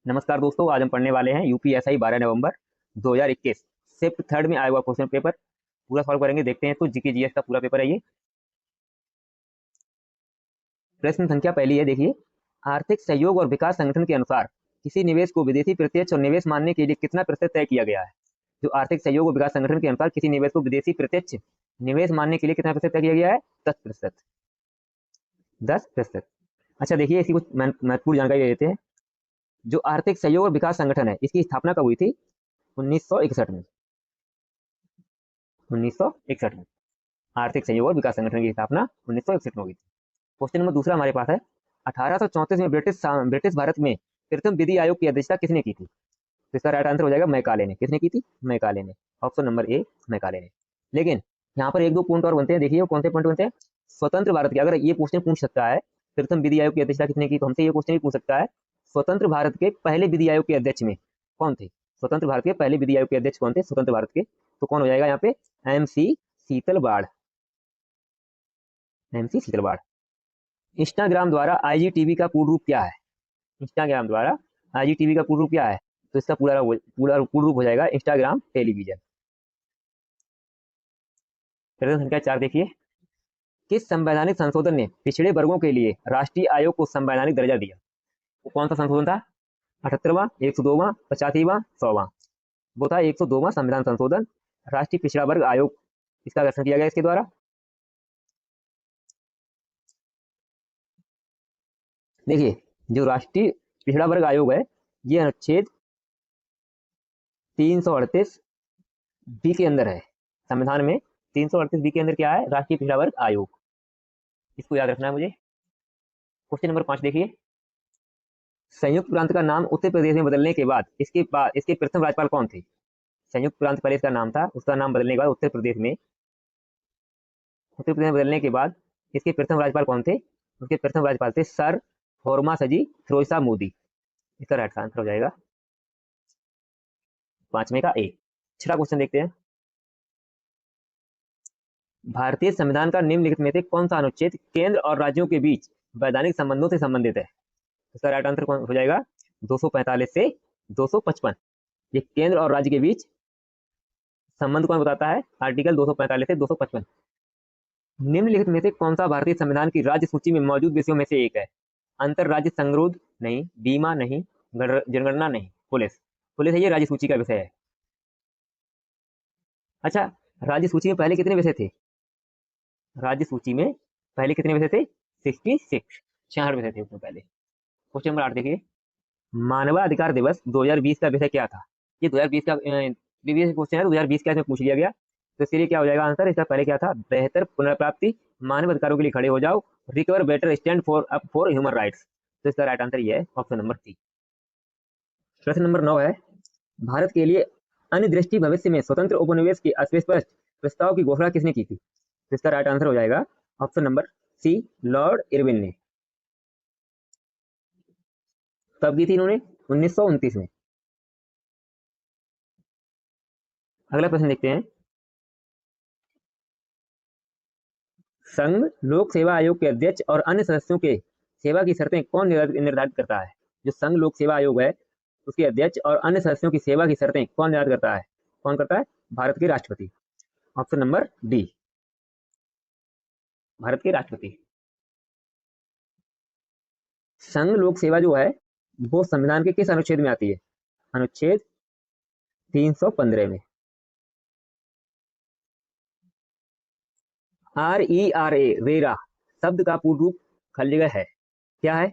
नमस्कार दोस्तों, आज हम पढ़ने वाले हैं यूपीएसआई 12 नवंबर 2021 शिफ्ट थर्ड में आया हुआ क्वेश्चन पेपर पूरा सॉल्व करेंगे। देखते हैं तो जीके जीएस का पूरा पेपर है ये। प्रश्न संख्या पहली है, देखिए, आर्थिक सहयोग और विकास संगठन के अनुसार किसी निवेश को विदेशी प्रत्यक्ष और निवेश मानने के लिए कितना प्रतिशत तय किया गया है। जो आर्थिक सहयोग और विकास संगठन के अनुसार किसी निवेश को विदेशी प्रत्यक्ष निवेश मानने के लिए कितना प्रतिशत तय किया गया है? 10%। 10%। अच्छा देखिए, इसकी कुछ महत्वपूर्ण जानकारी देते हैं। जो आर्थिक सहयोग और विकास संगठन है, इसकी स्थापना कब हुई थी? 1961 में। 1961 में आर्थिक सहयोग और विकास संगठन की स्थापना 1961 में हुई थी। क्वेश्चन नंबर दूसरा हमारे पास है, 1834 में ब्रिटिश भारत में प्रथम विधि आयोग की अध्यक्षता किसने की थी? तो इसका राइट आंसर हो जाएगा मैकाले ने। किसने की थी? मैकाले ने। ऑप्शन नंबर ए, मैकाले ने। लेकिन यहाँ पर एक दो पॉइंट और बनते हैं। देखिए कौन से पॉइंट बनते हैं। स्वतंत्र भारत की, अगर ये क्वेश्चन पूछ सकता है प्रथम विधि आयोग की अध्यक्षता किसने की, तो हमसे ये क्वेश्चन भी पूछ सकता है स्वतंत्र भारत के पहले विधि आयोग के अध्यक्ष में कौन थे? स्वतंत्र भारत के पहले विधि आयोग के अध्यक्ष कौन थे स्वतंत्र भारत के? तो कौन हो जाएगा यहाँ पे? MC Setalvad. MC Setalvad. Instagram द्वारा IGTV का पूर्ण रूप क्या है? इंस्टाग्राम द्वारा IGTV का पूर्ण रूप क्या है? तो इसका पूरा पूर्ण रूप हो जाएगा इंस्टाग्राम टेलीविजन। प्रश्न संख्या 4 देखिए, किस संवैधानिक संशोधन ने पिछड़े वर्गों के लिए राष्ट्रीय आयोग को संवैधानिक दर्जा दिया? वो कौन सा संशोधन था? 78वां, 102वां, 85वां, 100वां? वो था 102वां संविधान संशोधन, राष्ट्रीय पिछड़ा वर्ग आयोग इसका गठन किया गया इसके द्वारा। देखिए, जो राष्ट्रीय पिछड़ा वर्ग आयोग है, ये अनुच्छेद 338 बी के अंदर है। संविधान में 338 बी के अंदर क्या है? राष्ट्रीय पिछड़ा वर्ग आयोग। इसको याद रखना है मुझे। क्वेश्चन नंबर 5 देखिए, संयुक्त प्रांत का नाम उत्तर प्रदेश में बदलने के बाद इसके प्रथम राज्यपाल कौन थे? संयुक्त प्रांत पहले इसका नाम था, उसका नाम बदलने के बाद उत्तर प्रदेश में बदलने के बाद इसके प्रथम राज्यपाल कौन थे? उसके प्रथम राज्यपाल थे सर थॉमस फिरोजशाह मोदी। इसका राइट आंसर हो जाएगा 5वें का ए। छठा क्वेश्चन देखते हैं, भारतीय संविधान का निम्नलिखित में से कौन सा अनुच्छेद केंद्र और राज्यों के बीच वैधानिक संबंधों से संबंधित है? इसका राइट आंसर कौन हो जाएगा? 245 से 255। ये केंद्र और राज्य के बीच संबंध कौन बताता है? आर्टिकल 245 से 255। निम्नलिखित में से कौन सा भारतीय संविधान की राज्य सूची में मौजूद विषयों में से एक है? अंतर राज्य संगरोध नहीं, बीमा नहीं, जनगणना नहीं, पुलिस। पुलिस है, ये राज्य सूची का विषय है। अच्छा, राज्य सूची में पहले कितने विषय थे? राज्य सूची में पहले कितने विषय थे? 66, 66 विषय थे उसमें पहले। क्वेश्चन नंबर 8 देखिए, मानवाधिकार दिवस 2020 का विषय क्या था? ये 2020 का प्रीवियस क्वेश्चन है, 2020 का इसमें पूछ लिया गया, तो इसके लिए क्या हो जाएगा आंसर? इसका पहले क्या था? बेहतर पुनर्प्राप्ति, मानव अधिकारों के लिए खड़े हो जाओ, recover better stand for up for human rights. तो इसका राइट आंसर ये है, ऑप्शन नंबर सी। प्रश्न नंबर 9 है, भारत के लिए अनिर्दिष्ट भविष्य में स्वतंत्र उपनिवेश के अस्पष्ट प्रस्ताव की घोषणा किसने की थी? तो इसका राइट आंसर हो जाएगा option number C, Lord Irwin ने। कब की थी इन्होंने? 1929 में। अगला प्रश्न देखते हैं, संघ लोक सेवा आयोग के अध्यक्ष और अन्य सदस्यों के सेवा की शर्तें कौन निर्धारित करता है? जो संघ लोक सेवा आयोग है, उसके अध्यक्ष और अन्य सदस्यों की सेवा की शर्तें कौन निर्धारित करता है? कौन करता है? भारत के राष्ट्रपति। ऑप्शन नंबर डी, भारत के राष्ट्रपति। संघ लोक सेवा जो है, वो संविधान के किस अनुच्छेद में आती है? अनुच्छेद 315 में। RERA, रेरा शब्द का पूर्ण रूप खाली जगह है, क्या है?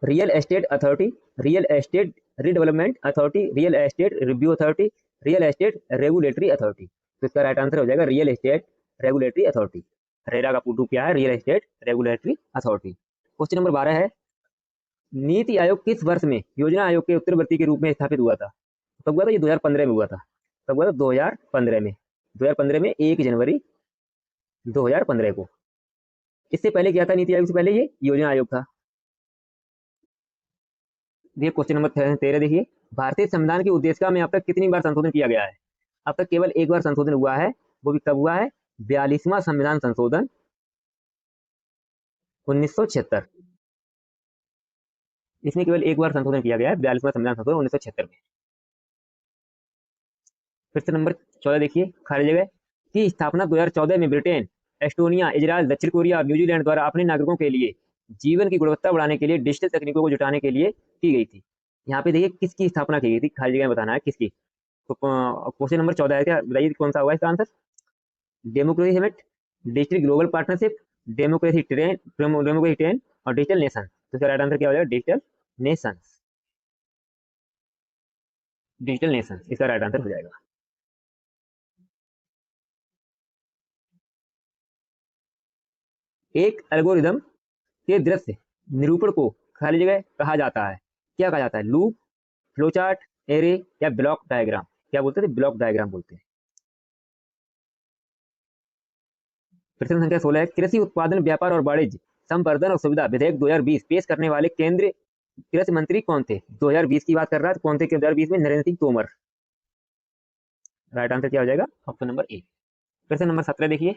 Real estate authority, real estate redevelopment authority, real estate review authority, real estate regulatory authority. तो इसका राइट आंसर हो जाएगा real estate regulatory authority. RERA का पूर्ण रूप क्या है? Real estate regulatory authority. Question number 12 है, नीति आयोग किस वर्ष में योजना आयोग के उत्तरवर्ती के रूप में स्थापित हुआ था? कब हुआ था? ये 2015 में हुआ था। कब हुआ था? 2015 में। 2015 में 1 जनवरी 2015 को। इससे पहले क्या था? नीति आयोग से पहले ये योजना आयोग था। देखिए क्वेश्चन नंबर 13 देखिए, भारतीय संविधान की उद्देशिका में अब तक कितनी बार संशोधन किया गया है? अब तक केवल एक बार संशोधन हुआ है, वो भी कब हुआ है? 42वां संविधान संशोधन 1976। इसमें केवल एक बार संशोधन किया गया है, 42वां संविधान संशोधन 1976 में। प्रश्न नंबर 14 देखिए, खाली जगह की स्थापना 2014 में ब्रिटेन, एस्टोनिया, इजराइल, दक्षिण कोरिया और न्यूजीलैंड द्वारा अपने नागरिकों के लिए जीवन की गुणवत्ता बढ़ाने के लिए डिजिटल तकनीकों को जुटाने के लिए की गई थी। यहाँ पे देखिए किसकी स्थापना की गई थी, खाली जगह में बताना है किसकी। तो क्वेश्चन नंबर 14 है, क्या बताइए कौन सा होगा इसका answer. Democracy summit, digital global partnership, democracy train और डिजिटल नेशन। तो इसका राइट आंसर क्या हो जाएगा, डिजिटल नेशन। डिजिटल नेशन इसका राइट आंसर हो जाएगा। एक एल्गोरिदम के दृश्य निरूपण को खाली जगह कहा जाता है, क्या कहा जाता है, लूप, फ्लोचार्ट, एरे या ब्लॉक डायग्राम। क्या बोलते थे, ब्लॉक डायग्राम बोलते हैं। प्रश्न संख्या 16 है, कृषि उत्पादन, व्यापार और वाणिज्य संवर्धन और सुविधा विधेयक 2020 पेश करने वाले केंद्रीय कृषि मंत्री कौन थे। 2020 की बात कर रहा है, कौन थे 2020 में, नरेंद्र सिंह तोमर। राइट आंसर क्या हो जाएगा, ऑप्शन नंबर ए। प्रश्न नंबर 17 देखिए,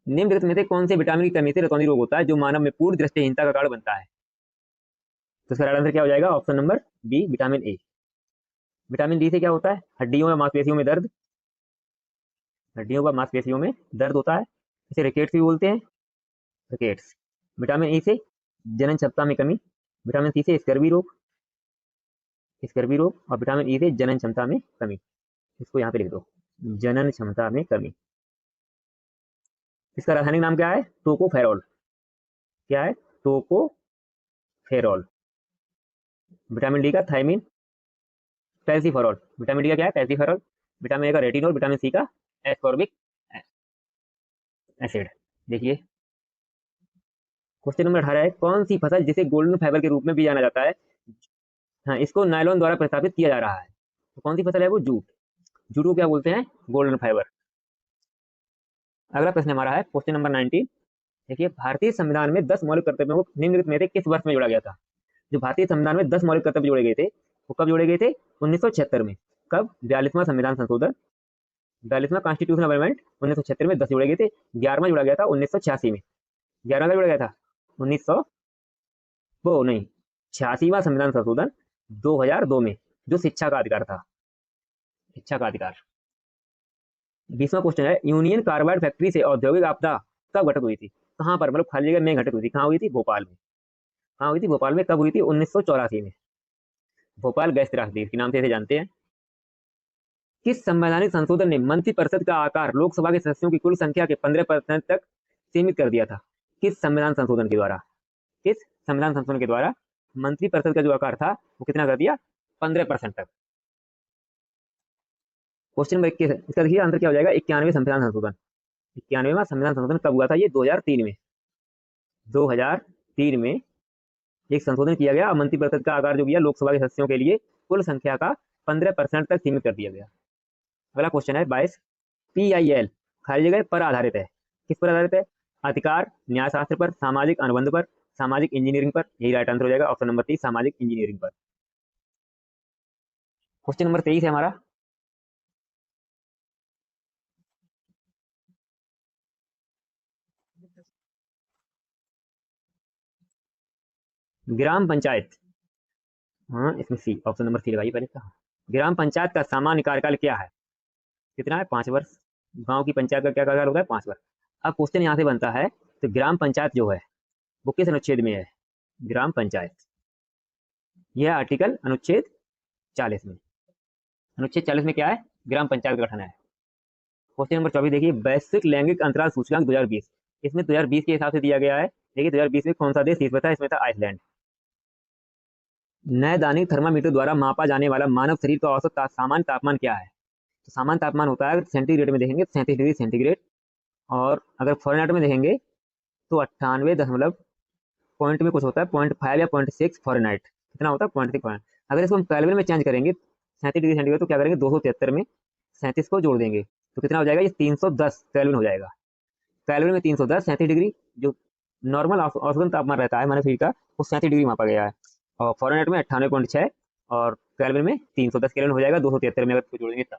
निम्नलिखित में से कौन से विटामिन की कमी से रतौंधी रोग होता है जो मानव में पूर्ण दृष्टिहीनता का कारण बनता है। तो इसका राइट आंसर क्या हो जाएगा, option number B, vitamin A. Vitamin D से क्या होता है, हड्डियों या मांसपेशियों में दर्द, हड्डियों व मांसपेशियों में दर्द होता है, इसे रिकेट्स भी बोलते हैं, रिकेट्स। विटामिन ई से जनन क्षमता में कमी, विटामिन सी से स्कर्वी रोग, स्कर्वी रोग, और विटामिन ई से जनन क्षमता में कमी। इसको यहाँ पे लिख दो, जनन क्षमता में कमी। इसका रासायनिक नाम क्या है, टोकोफेरॉल। क्या है, टोकोफेरॉल। विटामिन डी का थायमिन, पैल्सीफेरॉल। विटामिन डी का क्या है, पैल्सीफेरॉल। विटामिन ए का रेटिनॉल, विटामिन सी का एस्कॉर्बिक एसिड। देखिए क्वेश्चन नंबर 18 है, कौन सी फसल जिसे गोल्डन फाइबर के रूप में भी जाना जाता है, हाँ, इसको नायलॉन द्वारा प्रतिस्थापित किया जा रहा है। तो कौन सी फसल है वो, जूट। जूट को क्या बोलते हैं, गोल्डन फाइबर। अगला प्रश्न हमारा है क्वेश्चन नंबर 19। देखिए, भारतीय संविधान में 10 मौलिक कर्तव्यों को निम्नलिखित में से किस वर्ष में जोड़ा गया था। जो भारतीय संविधान में 10 मौलिक कर्तव्य जोड़े गए थे, वो कब जोड़े गए थे, 1976 में। कब, 42वां संविधान संशोधन, 42वां कॉन्स्टिट्यूशन अमेंडमेंट 1976 में 10 जोड़े गए थे। 11वां जोड़ा गया था 1986 में। 11वां जोड़ा गया था 1900 वो नहीं 86वां संविधान संशोधन 2002 में, जो शिक्षा का अधिकार था, शिक्षा का अधिकार। 20वां क्वेश्चन है, यूनियन कार्बाइड फैक्ट्री से औद्योगिक आपदा कब घटित हुई थी। कहाँ पर, मतलब खाली जगह में घटित हुई थी, कहाँ हुई थी, भोपाल में। कहाँ हुई थी, भोपाल में। कब हुई थी, 1984 में। भोपाल गैस त्रासदी के नाम से इसे जानते हैं। किस संवैधानिक संशोधन ने मंत्रिपरिषद का आकार लोकसभा के सदस्यों की कुल संख्या के 15% तक सीमित कर दिया था। किस संविधान संशोधन के द्वारा, किस संविधान संशोधन के द्वारा मंत्रिपरिषद का जो आकार था वो कितना कर दिया, 15% तक। क्वेश्चन नंबर 21 इसका देखिए आंसर क्या हो जाएगा, 91 संविधान संशोधन। 91वां संविधान संशोधन कब हुआ था, ये 2003 में। 2003 में एक संशोधन किया गया, मंत्रिपरिषद का आकार जो किया लोकसभा के सदस्यों के लिए कुल संख्या का 15% तक सीमित कर दिया गया। अगला क्वेश्चन है 22, PIL खाली जगह पर आधारित है, किस पर आधारित है, अधिकार न्यायशास्त्र पर, सामाजिक अनुबंध पर, सामाजिक इंजीनियरिंग पर। यही राइट आंसर हो जाएगा, ऑप्शन नंबर 3, सामाजिक इंजीनियरिंग पर। क्वेश्चन नंबर 23 है हमारा, ग्राम पंचायत। हाँ, इसमें सी, ऑप्शन नंबर सी लगाइए पहले का। ग्राम पंचायत का सामान्य कार्यकाल क्या है, कितना है, 5 वर्ष। गांव की पंचायत का क्या कार्यकाल होता है, 5 वर्ष। अब क्वेश्चन यहाँ से बनता है, तो ग्राम पंचायत जो है वो किस अनुच्छेद में है, ग्राम पंचायत। यह आर्टिकल अनुच्छेद 40 में। अनुच्छेद 40 में क्या है, ग्राम पंचायत का गठन है। क्वेश्चन नंबर 24 देखिए, वैश्विक लैंगिक अंतराल सूचकांक 2020, इसमें 2020 के हिसाब से दिया गया है। देखिए 2020 में कौन सा देश शीर्ष पर था, इसमें था आइसलैंड। नैदानिक थर्मामीटर द्वारा मापा जाने वाला मानव शरीर का औसत सामान्य तापमान क्या है। तो सामान्य तापमान होता है, सेंटीग्रेड में देखेंगे 37 डिग्री सेंटीग्रेड, और अगर फॉरेनहाइट में देखेंगे तो 98 दशमलव पॉइंट में कुछ होता है, 0.5 या 0.6 फॉरेनहाइट। कितना होता है, 0.6 फॉरेनहाइट। अगर इसको हम केल्विन में चेंज करेंगे 37 डिग्री सेंटीग्रेड, तो क्या करेंगे 273 में 37 को जोड़ देंगे तो कितना हो जाएगा, ये 310 केल्विन हो जाएगा। केल्विन में 310, 37 डिग्री जो नॉर्मल औसतन तापमान रहता है मानव शरीर का, वो 37 डिग्री मापा गया है। और फॉरेनहाइट में 98.6 और केल्विन में 310 केल्विन हो जाएगा 273 में अगर जोड़ेंगे तब।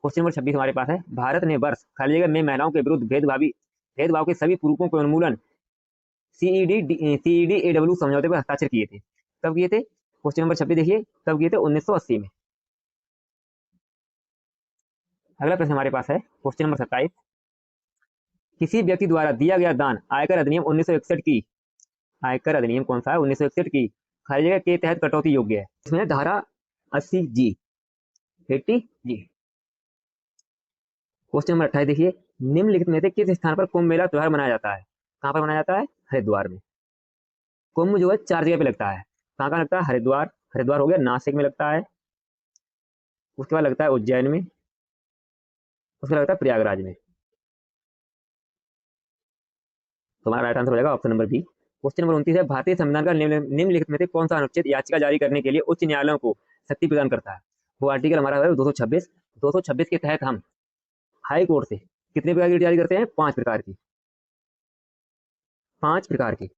क्वेश्चन नंबर 26 हमारे पास है, भारत ने वर्ष खाली जगह में महिलाओं के विरुद्ध भेदभाव के सभी स्वरूपों के उन्मूलन CED AW समझौते पर हस्ताक्षर किए थे। कब किए थे? क्वेश्चन नंबर 26 देखिए, कब किए थे? 1980 में। अगला प्रश्न हमारे पास है क्वेश्चन नंबर 27, किसी व्यक्ति द्वारा दिया गया दान आयकर अधिनियम 1961 की, आयकर अधिनियम कौन सा है? 1961 की खाली जगह के तहत कटौती योग्य है। इसमें धारा 80G, 80G। क्वेश्चन नंबर 28 देखिए, निम्नलिखित में से किस स्थान पर कुंभ मेला त्योहार मनाया जाता है? कहाँ पर मनाया जाता है? हरिद्वार में। कुंभ जो है 4 जगह पे लगता है। कहाँ कहाँ लगता है? हरिद्वार, हरिद्वार हो गया, नासिक में लगता है, उसके बाद लगता है उज्जैन में, उसके बाद लगता है प्रयागराज में। तुम्हारा राइट आंसर हो जाएगा option number B. Question number 29 है, भारतीय संविधान का निम्नलिखित में से कौन सा अनुच्छेद याचिका जारी करने के लिए उच्च न्यायालयों को शक्ति प्रदान करता है? वो आर्टिकल हमारा है 226। 226 के तहत हम हाई कोर्ट से कितने प्रकार की जारी करते हैं? 5 प्रकार की, 5 प्रकार की।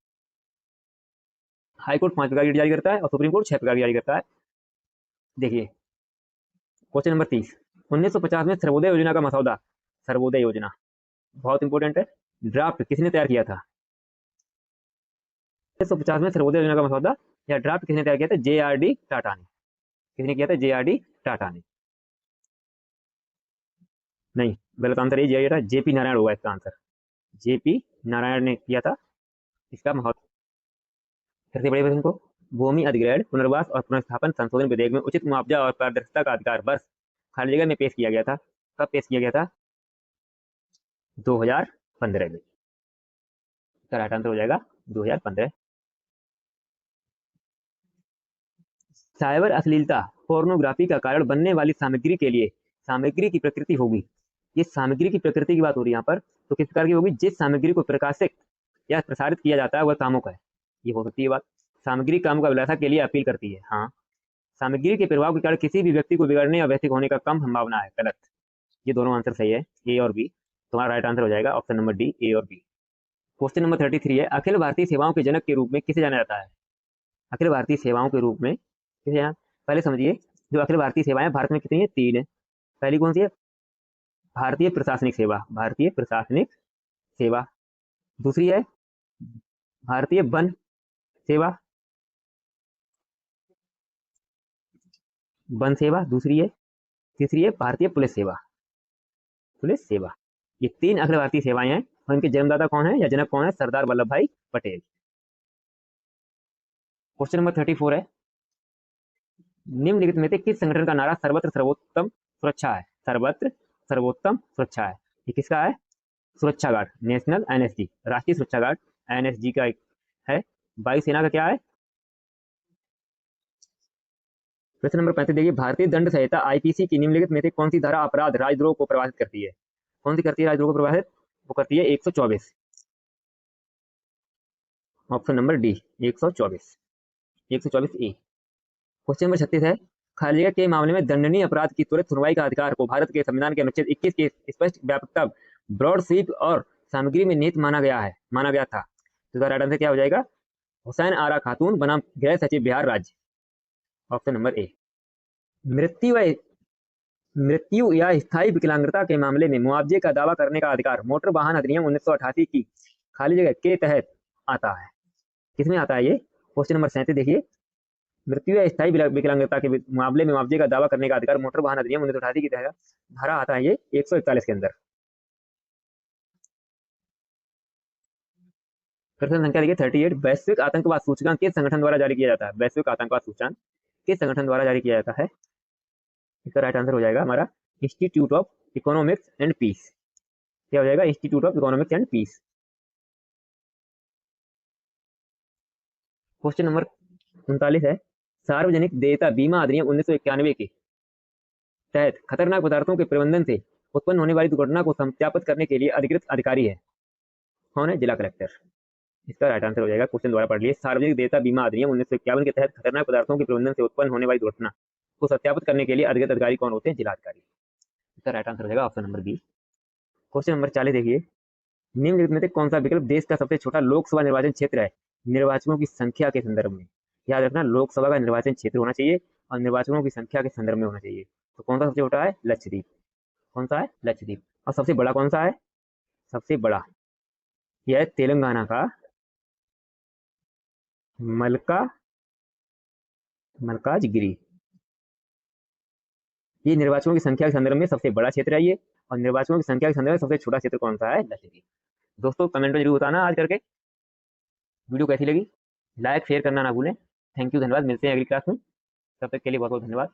हाई कोर्ट 5 प्रकार की जारी करता है और सुप्रीम कोर्ट 6 प्रकार की जारी करता है। देखिए क्वेश्चन नंबर 30, 1950 में सर्वोदय योजना का मसौदा, सर्वोदय योजना बहुत इंपॉर्टेंट है, ड्राफ्ट किसने तैयार किया था? 1950 में सर्वोदय योजना का मसौदा या ड्राफ्ट किसने तैयार किया था? JRD टाटा ने। किसने किया था? JRD टाटा ने। नहीं, गलत आंसर ये JRD टाटा, JP नारायण होगा इसका आंसर। JP नारायण ने किया था इसका मसौदा। फिर से बड़े प्रश्न को, भूमि अधिग्रहण, पुनर्वास और पुनर्स्थापन संशोधन विधेयक में उचित मुआवजा और पारदर्शिता का अधिकार वर्ष खाली जगह में पेश किया गया था। कब पेश किया गया था? 2015 में। इसका राइट आंसर हो जाएगा 2015। साइबर अश्लीलता, पोर्नोग्राफी का कारण बनने वाली सामग्री के लिए सामग्री की प्रकृति होगी। ये सामग्री की प्रकृति की बात हो रही है यहाँ पर, तो किस प्रकार की होगी? जिस सामग्री को प्रकाशित या प्रसारित किया जाता है वह कामुक है। ये हो सकती है बात। सामग्री कामुक अभिलाषा के लिए अपील करती है। हाँ, सामग्री के प्रभाव के कारण किसी भी व्यक्ति को बिगड़ने या व्यथिक होने का कम संभावना है। गलत। ये दोनों आंसर सही है, ए और बी। तुम्हारा राइट आंसर हो जाएगा ऑप्शन नंबर डी, ए और बी। क्वेश्चन नंबर 33 है, अखिल भारतीय सेवाओं के जनक के रूप में किसे जाना जाता है? अखिल भारतीय सेवाओं के रूप में किसे जाना? पहले समझिए, जो अखिल भारतीय सेवाएं भारत में कितनी है? 3 है। पहली कौन सी है? भारतीय प्रशासनिक सेवा, भारतीय प्रशासनिक सेवा। दूसरी है भारतीय वन सेवा, वन सेवा दूसरी है। तीसरी है भारतीय पुलिस सेवा, पुलिस सेवा। ये 3 अखिल भारतीय सेवाएं हैं और इनके जन्मदाता कौन है या जनक कौन है? सरदार वल्लभ भाई पटेल। क्वेश्चन नंबर 34 है, निम्नलिखित में से किस संगठन का नारा सर्वत्र सर्वोत्तम सुरक्षा है? सर्वत्र सर्वोत्तम सुरक्षा है। ये किसका है? सुरक्षा गार्ड, नेशनल NSG, राष्ट्रीय सुरक्षा गार्ड NSG का एक है। वायुसेना का क्या है? प्रश्न नंबर 35 देखिए, भारतीय दंड संहिता IPC की निम्नलिखित में से कौन सी धारा अपराध राजद्रोह को प्रभावित करती है? कौन सी करती है राजद्रोह को प्रभावित? वो करती है 124, option number D, 124, 124A। Question number 36 है, खाली जगह के मामले में दंडनीय अपराध की त्वरित सुनवाई का अधिकार को भारत के संविधान के अनुच्छेद 21 के स्पष्ट व्यापकता, ब्रॉड स्वीप और सामग्री में निहित माना गया था। तो इसका राइट आंसर क्या हो जाएगा? हुसैन आरा खातून बनाम गृह सचिव बिहार राज्य, ऑप्शन नंबर ए। मृत्यु या स्थायी विकलांगता के मामले में मुआवजे का दावा करने का अधिकार मोटर वाहन अधिनियम 1988 की खाली जगह के तहत आता है। किसमें आता है ये? क्वेश्चन नंबर 37 देखिए, मृत्यु या स्थायी विकलांगता के मामले में मुआवजे का दावा करने का अधिकार मोटर वाहन अधिनियम 1988 की तहत धारा आता है ये 141 के अंदर। प्रश्न संख्या देखिए 38, वैश्विक आतंकवाद सूचकांक किस संगठन द्वारा जारी किया जाता है? वैश्विक आतंकवाद सूचकांक किस संगठन द्वारा जारी किया जाता है? इसका राइट आंसर हो जाएगा हमारा institute of economics and peace. क्या हो जाएगा? Institute of economics and peace. Question number 39 है, सार्वजनिक देयता बीमा अधिनियम 1991 के तहत खतरनाक पदार्थों के प्रबंधन से उत्पन्न होने वाली दुर्घटना को सत्यापित करने के लिए अधिकृत अधिकारी है। कौन है? जिला कलेक्टर। इसका राइट आंसर हो जाएगा, क्वेश्चन दोबारा पढ़ लिए, सार्वजनिक देयता बीमा अधिनियम 1951 के तहत खतरनाक पदार्थों के प्रबंधन से उत्पन्न होने वाली दुर्घटना को सत्यापित करने के लिए अधिकृत अधिकारी कौन होते हैं? जिलाधिकारी। इसका राइट आंसर हो जाएगा option number B. Question number 40 देखिए, निम्नलिखित में से कौन सा विकल्प देश का सबसे छोटा लोकसभा निर्वाचन क्षेत्र है निर्वाचकों की संख्या के संदर्भ में? याद रखना, लोकसभा का निर्वाचन क्षेत्र होना चाहिए और निर्वाचकों की संख्या के संदर्भ में होना चाहिए। तो कौन सा सबसे छोटा है? लक्षद्वीप। कौन सा है? लक्षद्वीप। और सबसे बड़ा कौन सा है? सबसे बड़ा यह है तेलंगाना का मलका मलकाजगिरी। ये निर्वाचकों की संख्या के संदर्भ में सबसे बड़ा क्षेत्र है ये, और निर्वाचकों की संख्या के संदर्भ में सबसे छोटा क्षेत्र कौन सा है? लक्षद्वीप। दोस्तों कमेंट में जरूर बताना आज करके वीडियो कैसी लगी, लाइक शेयर करना ना भूलें। थैंक यू, धन्यवाद। मिलते हैं अगली क्लास में, तब तक के लिए बहुत बहुत धन्यवाद।